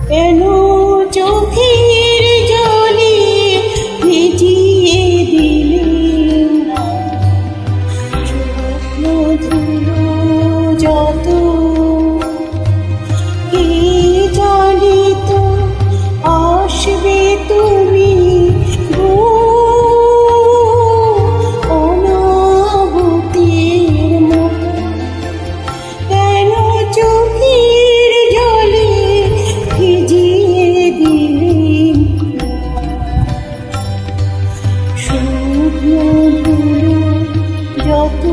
কেন চোখের জলে ভিজিয়ে দিলে শুকনো ধুলো যত, কে জানে তো আসবে তুমি গো অনাবুতের মতো। কেন চোখের জলে ভিজিয়ে দিলে শুকনো ধুলো যত।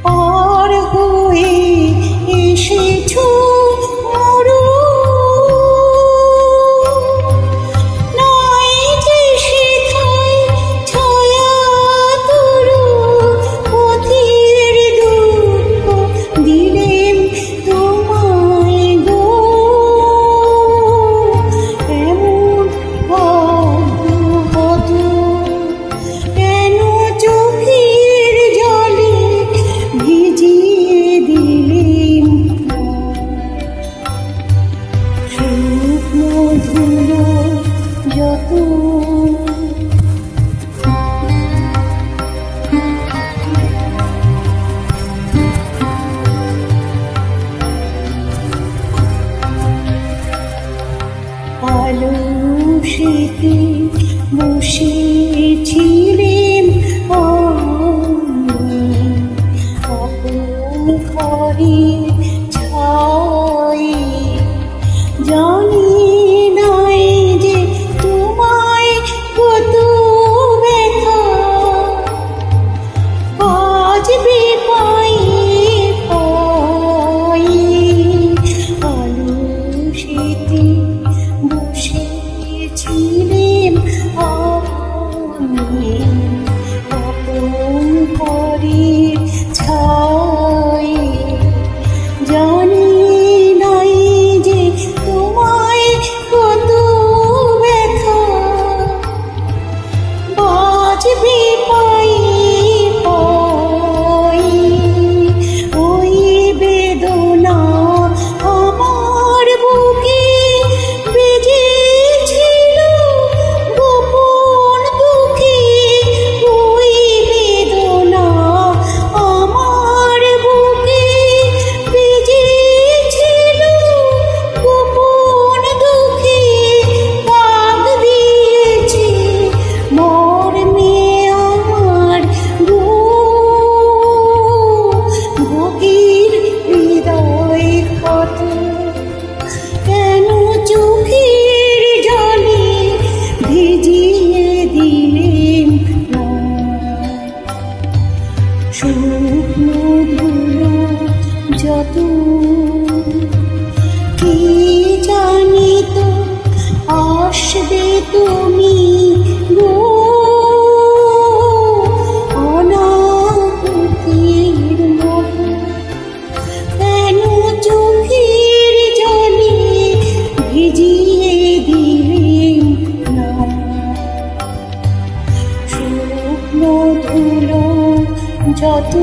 পার হয়ে এসেছো মরু, নাই যে সেথায় ছায়া তরু, পথের দুঃখ দিলেম তোমায় গো এমন ভাগ্য কত। কেন চোখের জলে ভিজিয়ে দিলেম শুকনো ধুলো যত। আলো সেতে বসেছিলেম আমি আপন ঘরের ছায়ে, জানি নাই যে তোমায় কত ব্যথা বাজবে পায়ে পায়ে। আলো সেতে বসেছিলেম আমি আপন ঘরের ছায়ে, জানি নাই যে তোমায় কত ব্যথা বাজবে পায়ে পায়ে। ওই বেদনা আমার বুকে বেজেছিল গোপন দুঃখে, ওই বেদনা আমার বুকে বেজেছিল গোপন দুঃখে। দাগ দিয়েছে মর্মে আমার গো গভীর হৃদয় ক্ষত। কেন চোখের জলে ভিজিয়ে দিলেম শুকনো ধুলো যত। কে জানি তো আসবে তুমি গো অনাকুতির মতো। কেন চোখের জলে ভিজিয়ে দিলেম শুকনো ধুলো যত।